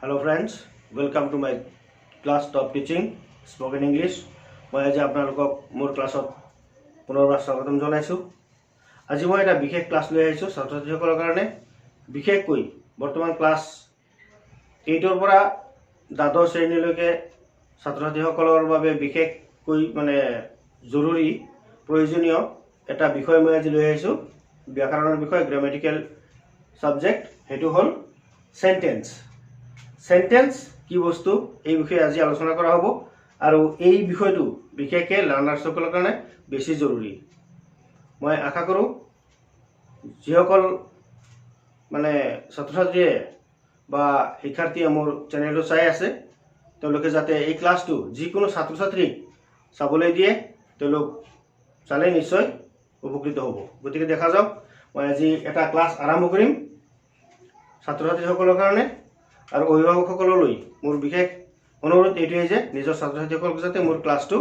Hello friends, welcome to my class Top Teaching Spoken English. মই আজি আপোনালোকক মোৰ ক্লাছত পুনৰবাৰ স্বাগতম জনাইছোঁ। আজি মই এটা বিশেষ ক্লাছ লৈ আহিছোঁ ছাত্ৰ ছাত্ৰীসকলৰ কাৰণে। বিশেষকৈ বৰ্তমান ক্লাছ 8ৰ পৰা দ্বাদশ শ্ৰেণীলৈকে ছাত্ৰ ছাত্ৰীসকলৰ বাবে বিশেষকৈ জৰুৰী প্ৰয়োজনীয় এটা বিষয় মই আজি লৈ আহিছোঁ। ব্যাকৰণৰ বিষয়, গ্ৰামাটিকেল সাবজেক্ট, সেইটো হ'ল সেন্টেন্স। সেন্টেন্স কি বস্তু এই বিষয়ে আজি আলোচনা কৰা হ'ব আৰু এই বিষয়টো বিশেষকৈ লাৰ্নাৰ্ছসকলৰ কাৰণে বেছি জৰুৰী। মই আশা কৰোঁ যিসকল ছাত্ৰ ছাত্ৰীয়ে বা শিক্ষাৰ্থীয়ে মোৰ চেনেলটো চাই আছে তেওঁলোকে যাতে এই ক্লাছটো যিকোনো ছাত্ৰ ছাত্ৰীক চাবলৈ দিয়ে, তেওঁলোক চালে নিশ্চয় উপকৃত হ'ব। গতিকে দেখা যাওক, মই আজি এটা ক্লাছ আৰম্ভ কৰিম ছাত্ৰ ছাত্ৰীসকলৰ কাৰণে। আৰু অভিভাৱকসকললৈ মোৰ বিশেষ অনুৰোধ এইটোৱেই যে নিজৰ ছাত্ৰ ছাত্ৰীসকলক যাতে মোৰ ক্লাছটো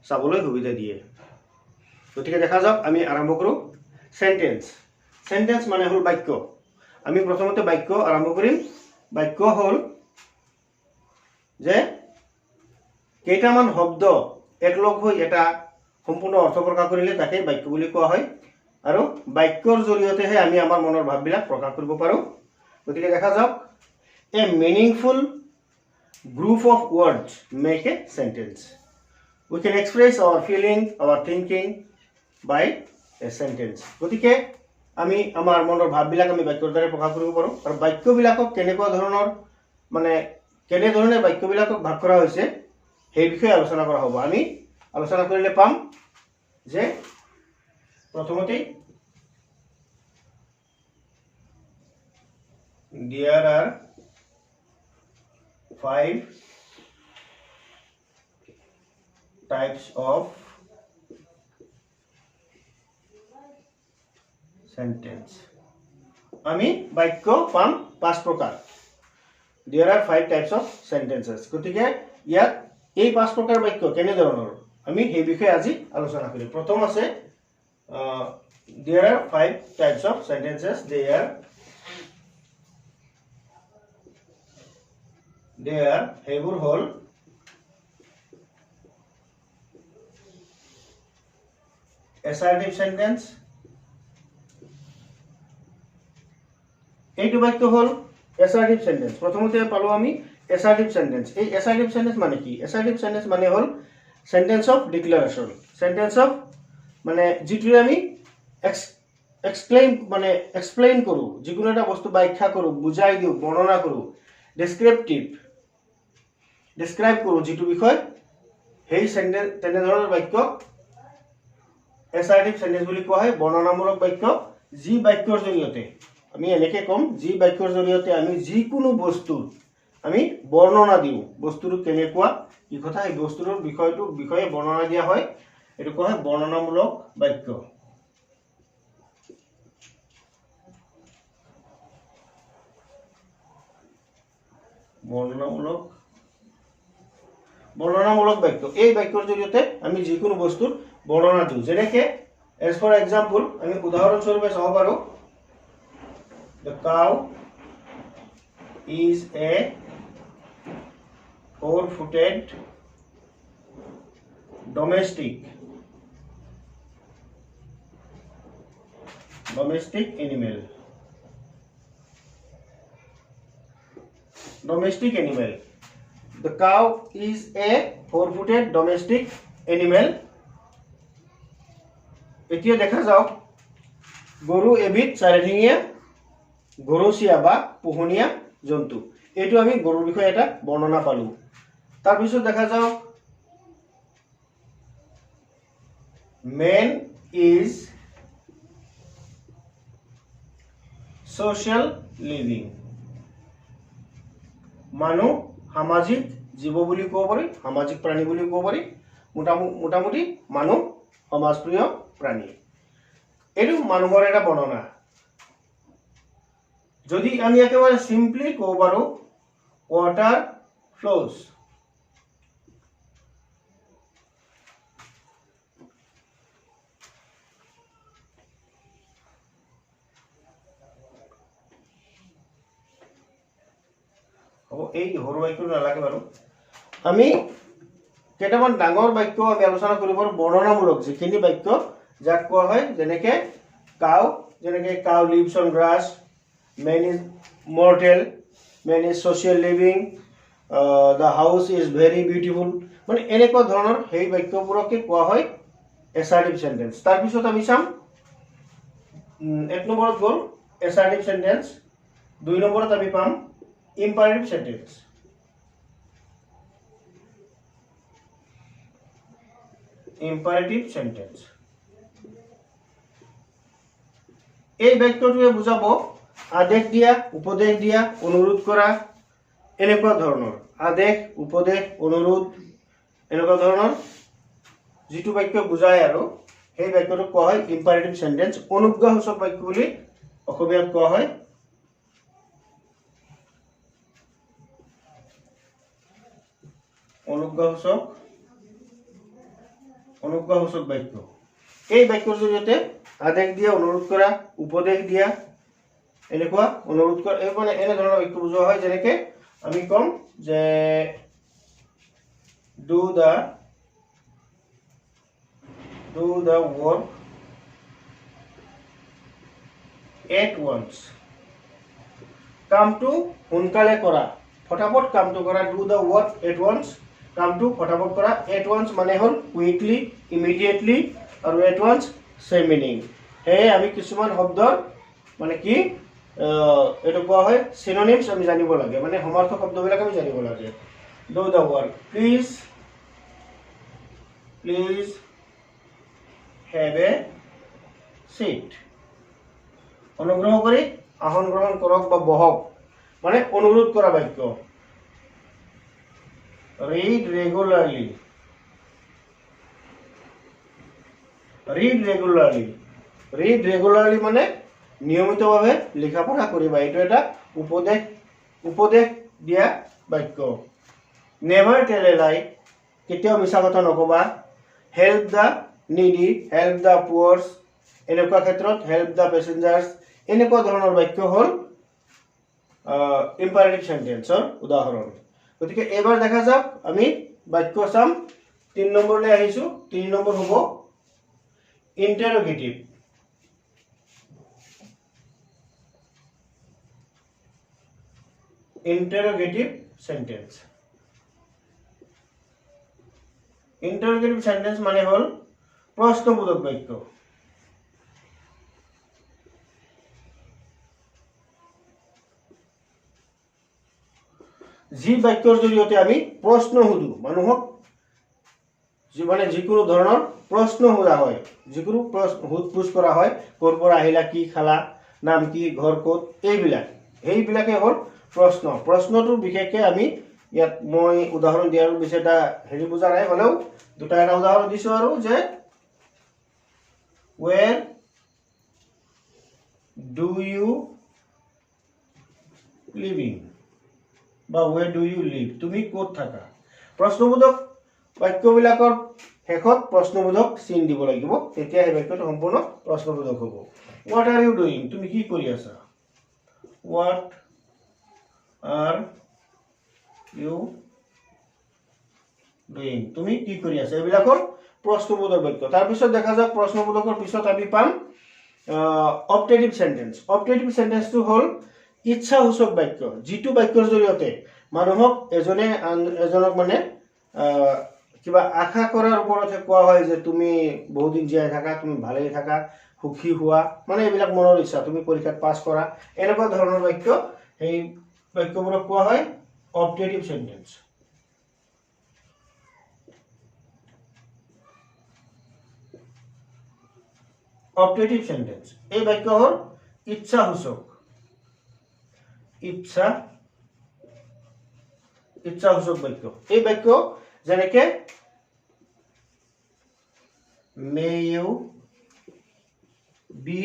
চাবলৈ সুবিধা দিয়ে। গতিকে দেখা যাওক, আমি আৰম্ভ কৰোঁ। সেন্টেন্স। সেন্টেন্স মানে হ'ল বাক্য। আমি প্ৰথমতে বাক্য আৰম্ভ কৰিম। বাক্য হ'ল যে কেইটামান শব্দ একলগ হৈ এটা সম্পূৰ্ণ অৰ্থ প্ৰকাশ কৰিলে তাকে বাক্য বুলি কোৱা হয়। আৰু বাক্যৰ জৰিয়তেহে আমি আমাৰ মনৰ ভাৱবিলাক প্ৰকাশ কৰিব পাৰোঁ। গতিকে দেখা যাওক, a meaningful group of words make a sentence. We can express our feeling, our thinking by a sentence. গতিকে আমি আমাৰ মনৰ ভাৱবিলাক আমি বাক্যৰ দ্বাৰা প্ৰকাশ কৰিব পাৰোঁ। আৰু বাক্যবিলাকক কেনেধৰণে বাক্যবিলাকক ভাগ কৰা হৈছে সেই বিষয়ে আলোচনা কৰা হ'ব। আমি আলোচনা কৰিলে পাম যে প্ৰথমতেই there are 5 types of sentence. আমি বাক্য পাম 5 প্ৰকাৰ। There are 5 types of sentences. গতিকে ইয়াত এই 5 প্ৰকাৰ বাক্য কেনেধৰণৰ আমি সেই বিষয়ে আজি আলোচনা কৰিম। প্ৰথম আছে there are 5 types of sentences. সেইবোৰ হ'ল assertive sentence. এইটো বাক্য হ'ল assertive sentence। প্ৰথমতে পালো আমি assertive sentence। এই assertive sentence মানে কি? assertive sentence মানে হ'ল sentence of declaration. sentence of যিটোৰে আমি explain কৰোঁ, যিকোনো এটা বস্তু ব্যাখ্যা কৰোঁ, বুজাই দিওঁ, বৰ্ণনা কৰোঁ। describe কৰোঁ যিটো বিষয়, সেই সেন্টেন্স তেনেধৰণৰ বাক্য assertive sentence বুলি কোৱা হয়। বৰ্ণনামূলক বাক্য, যি বাক্যৰ জৰিয়তে আমি এনেকৈ ক'ম, যি বাক্যৰ জৰিয়তে আমি যিকোনো বস্তুৰ আমি বৰ্ণনা দিওঁ, বস্তুটো কেনেকুৱা কি কথা এই বস্তুটোৰ বিষয়ে বৰ্ণনা দিয়া হয়, এইটো কোৱা হয় বৰ্ণনামূলক বাক্য। বৰ্ণনামূলক বাক্য, এই বাক্যৰ জৰিয়তে আমি যিকোনো বস্তুৰ বৰ্ণনা দিওঁ। যেনেকৈ as for example আমি উদাহৰণস্বৰূপে চাব পাৰোঁ, the cow is a 4-footed domestic animal. The cow is a 4-footed domestic animal. এতিয়া দেখা যাওক, গৰু এবিধ চাৰিঠেঙীয়া ঘৰচীয়া বা পোহনীয়া জন্তু। এইটো আমি গৰুৰ বিষয়ে এটা বৰ্ণনা পালো। তাৰপিছত দেখা যাওক, man is social living. মানুহ সামাজিক জীৱ বুলি ক'ব পাৰি, সামাজিক প্ৰাণী বুলি ক'ব পাৰি। মোটামুটি মানুহ সমাজপ্ৰিয় প্ৰাণী। এইটো মানুহৰ এটা বৰ্ণনা। যদি আমি একেবাৰে সিম্পলি ক'ব পাৰোঁ, water flows. হ'ব এই সৰু বাক্য নালাগে বাৰু আমি কেইটামান ডাঙৰ বাক্য আমি আলোচনা কৰিব পাৰোঁ বৰ্ণনামূলক যিখিনি বাক্য যাক কোৱা হয় যেনেকৈ cow lives on grass man is mortal man is social living the house is very beautiful মানে এনেকুৱা ধৰণৰ সেই বাক্যবোৰকে কোৱা হয় এছাৰ্টিভ চেণ্টেন্স তাৰপিছত আমি চাম 1 নম্বৰত গ'ল এছাৰ্টিভ চেণ্টেন্স 2 নম্বৰত আমি পাম ইম্পাৰেটিভ চেণ্টেন্স ইম্পাৰেটিভ চেণ্টেন্স এই বাক্যটোৱে বুজাব আদেশ দিয়া উপদেশ দিয়া অনুৰোধ কৰা এনেকুৱা ধৰণৰ আদেশ উপদেশ অনুৰোধ এনেকুৱা ধৰণৰ যিটো বাক্য বুজায় আৰু সেই বাক্যটোক কোৱা হয় ইম্পাৰেটিভ চেণ্টেন্স অনুজ্ঞাসূচক বাক্য বুলি অসমীয়াত কোৱা হয় অনুজ্ঞাসূচক বাক্য এই বাক্যৰ জৰিয়তে আদেশ দিয়া অনুৰোধ কৰা উপদেশ দিয়া এনেকুৱা অনুৰোধ কৰা এই মানে এনে ধৰণৰ বাক্য বুজোৱা হয় যেনেকৈ আমি কম যে do the work at once কামটো সোনকালে কৰা ফটাফট কামটো কৰা do the work at once কামটো ফটাফট কৰা at once মানে হ'ল কুইকলি ইমিডিয়েটলি আৰু at once same meaning হে আমি কিছুমান শব্দৰ মানে কি এটা কোৱা হয় সিনোনিমস আমি জানিব লাগে মানে সমাৰ্থক শব্দবিলাক আমি জানিব লাগে do the work please have a seat অনুগ্ৰহ কৰি আসন গ্ৰহণ কৰক বা বহক মানে অনুৰোধ কৰা বাক্য read regularly মানে নিয়মিতভাৱে লিখা পঢ়া কৰিবা এইটো এটা উপদেশ দিয়া বাক্য never tell a lie কেতিয়াও মিছা কথা নকবা help the needy help the poor এনেকুৱা ক্ষেত্ৰত help the passengers এনেকুৱা ধৰণৰ বাক্য হ'ল ইম্পাৰেটিভ চেণ্টেন্সৰ উদাহৰণ গতিকে এবাৰ দেখা যাওক আমি বাক্য চাম 3 নম্বৰলৈ আহিছো 3 নম্বৰ হ'ব ইন্টাৰোগেটিভ সেন্টেন্স ইন্টাৰোগেটিভ সেন্টেন্স মানে হ'ল প্ৰশ্নবোধক বাক্য যি বাক্যৰ জৰিয়তে আমি প্ৰশ্ন সুধো মানুহক মানে যিকোনো ধৰণৰ প্ৰশ্ন সোধা হয় যিকোনো সোধ-পোছ কৰা হয় ক'ৰ পৰা আহিলা কি খালা নাম কি ঘৰ ক'ত এইবিলাকে হ'ল প্ৰশ্নটোৰ বিশেষকৈ আমি ইয়াত মই উদাহৰণ দিয়াৰ বিশেষ এটা হেৰি বুজা নাই হ'লেও দুটা এটা উদাহৰণ দিছো আৰু যে where do you living বা where do you live তুমি ক'ত থাকা প্ৰশ্নবোধক বাক্যবিলাকৰ শেষত প্ৰশ্নবোধক চিন দিব লাগিব তেতিয়া এই বাক্যটো সম্পূৰ্ণ প্ৰশ্নবোধক হ'ব what are you doing তুমি কি কৰি আছা what are you doing তুমি কি কৰি আছা এইবিলাকৰ প্ৰশ্নবোধক বাক্য তাৰ পিছত দেখা যাওক প্ৰশ্নবোধকৰ পিছত আমি পাম অপটেটিভ সেন্টেন্সটো হ'ল ইচ্ছাসূচক বাক্য যিটো বাক্যৰ জৰিয়তে মানুহক এজনক মানে কিবা আশা কৰাৰ ওপৰত কোৱা হয় যে তুমি বহুত দিন জীয়াই থাকা তুমি ভালেই থাকা সুখী হোৱা মানে এইবিলাক মনৰ ইচ্ছা তুমি পৰীক্ষাত পাছ কৰা এনেকুৱা ধৰণৰ বাক্য এই বাক্যবোৰক কোৱা হয় অপটেটিভ সেন্টেন্স এই বাক্য হ'ল ইচ্ছাসূচক বাক্য এই বাক্য যেনেকে may you be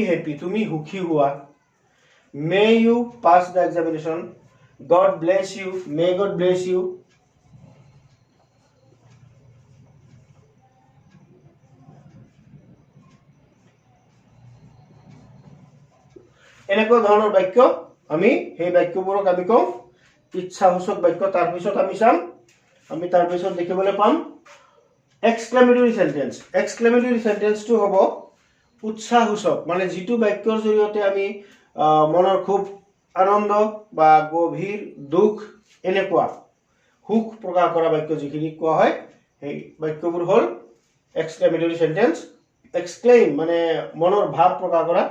happy তুমি সুখী হোৱা may you pass the examination god bless you may god bless you এনেকুৱা ধৰণৰ বাক্য আমি সেই বাক্যবোৰক আমি কওঁ ইচ্ছাসূচক বাক্য। তাৰপিছত আমি চাম, আমি তাৰপিছত দেখিবলৈ পাম এক্সক্লেমেটৰী সেন্টেন্স। এক্সক্লেমেটৰী সেন্টেন্সটো হ'ব উৎসাহসূচক, মানে যিটো বাক্যৰ জৰিয়তে আমি মনৰ খুব আনন্দ বা গভীৰ দুখ এনেকুৱা সুখ প্ৰকাশ কৰা বাক্য যিখিনি কোৱা হয় সেই বাক্যবোৰ হ'ল এক্সক্লেমেটৰী সেন্টেন্স। এক্সক্লেইম মানে মনৰ ভাৱ প্ৰকাশ কৰা,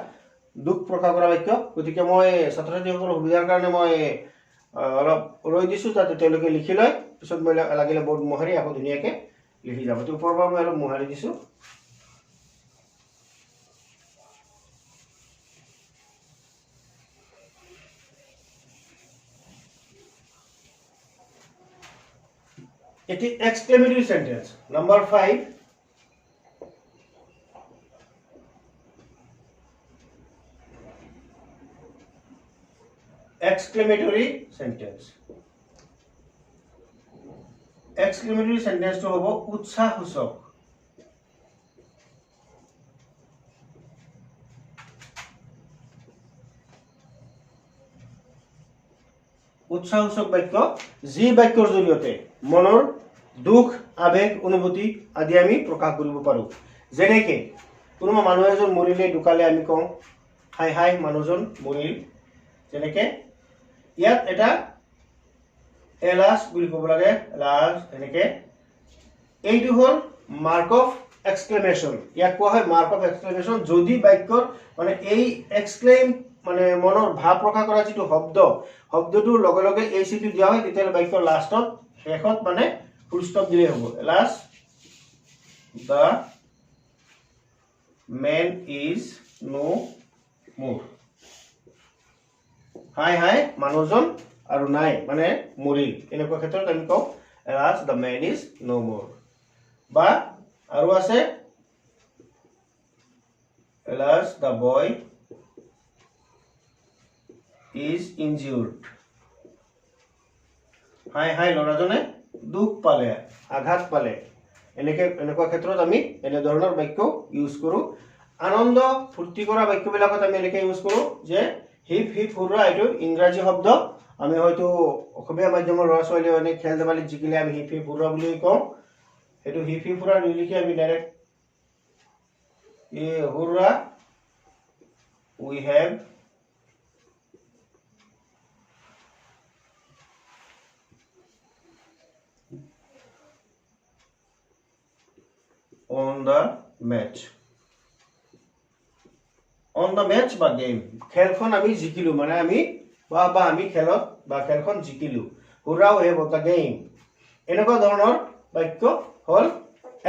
দুখ প্ৰকাশ কৰা বাক্য। গতিকে মই ছাত্ৰ ছাত্ৰীসকলৰ সুবিধাৰ কাৰণে মই অলপ ৰৈ দিছোঁ যাতে তেওঁলোকে লিখি লয়। পিছত মই লাগিলে বৰ্ড মোহাৰি আকৌ ধুনীয়াকৈ লিখি যাব। তো ওপৰৰ পৰা মই অলপ মোহাৰি দিছোঁ। এটি exclamatory sentence number 5। Exclamatory sentence. Exclamatory সেন্টেন্সটো হ'ব উৎসাহসূচক। উৎসাহসূচক বাক্য যি বাক্যৰ জৰিয়তে মনৰ দুখ আবেগ অনুভূতি আদি আমি প্ৰকাশ কৰিব পাৰোঁ। যেনেকৈ কোনোবা মানুহ এজন মৰিলে ঢুকালে আমি কওঁ হাই হাই মানুহজন মৰিল। যেনেকৈ ইয়াত এটা এলাজ বুলি ক'ব লাগে, এলাজ। এনেকৈ এইটো হ'ল মাৰ্ক অফ এক্সক্লেমেশ্যন। ইয়াক কোৱা হয় মাৰ্ক অফ এক্সক্লেমেশ্যন। যদি বাক্যৰ মানে এই এক্সক্লেইম মানে মনৰ ভাৱ প্ৰকাশ কৰা যিটো শব্দটোৰ লগে লগে এই চিটো দিয়া হয়, তেতিয়াহ'লে বাক্যৰ লাষ্টত শেষত মানে ফুল ষ্টপ দিলেই হ'ব। এলাজ দ্য মেন ইজ নো মোৰ। হাই হাই মানুহজন আৰু নাই মানে মৰিল। এনেকুৱা ক্ষেত্ৰত আমি কওঁ এলাজ দ্য মেন ইজ নো মোৰ। বা আৰু আছে এলাজ দ্য বয় ইজ ইনজিউৰ্ড। হাই হাই ল'ৰাজনে দুখ পালে, আঘাত পালে। এনেকুৱা ক্ষেত্ৰত আমি এনেধৰণৰ বাক্য ইউজ কৰোঁ। আনন্দ ফূৰ্তি কৰা বাক্যবিলাকত আমি এনেকৈ ইউজ কৰোঁ যে হিপ হিপ হুৰৰা। এইটো ইংৰাজী শব্দ। আমি হয়তো অসমীয়া মাধ্যমৰ ল'ৰা ছোৱালীয়ে এনে খেল ধেমালিত জিকিলে আমি হিপ হিপ হুৰৰা বুলি কওঁ। সেইটো হিপ হিপ হুৰৰা নিলিখি আমি direct hurrah we have on the match। on the match বা গেম, খেলখন আমি জিকিলো মানে আমি আমি খেলত বা খেলখন জিকিলো। Hurrah we have the game. এনেকুৱা ধৰণৰ বাক্য হ'ল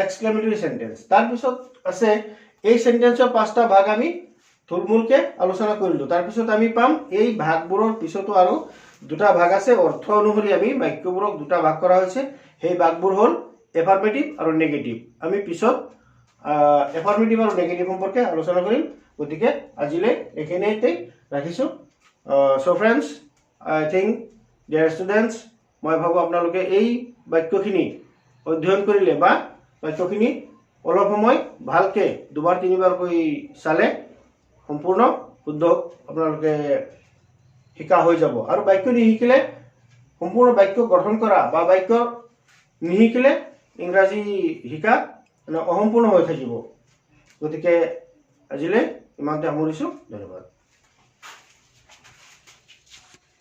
এক্সক্লেমেটৰী সেন্টেন্স। তাৰপিছত আছে এই সেন্টেন্সৰ 5টা ভাগ আমি থুলমূলকৈ আলোচনা কৰিলোঁ। তাৰপিছত আমি পাম এই ভাগবোৰৰ পিছতো আৰু 2টা ভাগ আছে। অৰ্থ অনুসৰি আমি বাক্যবোৰক 2টা ভাগ কৰা হৈছে। সেই ভাগবোৰ হ'ল এফাৰ্মেটিভ আৰু নেগেটিভ। আমি পিছত এফাৰ্মেটিভ আৰু নেগেটিভ সম্পৰ্কে আলোচনা কৰিম। গতিকে আজিলৈ এইখিনিতে ৰাখিছোঁ। চ' ফ্ৰেণ্ডছ, আই থিংক ডিয়াৰ ষ্টুডেণ্টছ, মই ভাবোঁ আপোনালোকে এই বাক্যখিনি অধ্যয়ন কৰিলে বা বাক্যখিনি অলপ সময় ভালকৈ 2-3বাৰকৈ চালে সম্পূৰ্ণ শুদ্ধ আপোনালোকে শিকা হৈ যাব। আৰু বাক্য নিশিকিলে সম্পূৰ্ণ বাক্য গঠন কৰা বা বাক্য নিশিকিলে ইংৰাজী শিকা মানে অসম্পূৰ্ণ হৈ থাকিব। গতিকে আজিলৈ ইমানতে সামৰিছোঁ। ধন্যবাদ।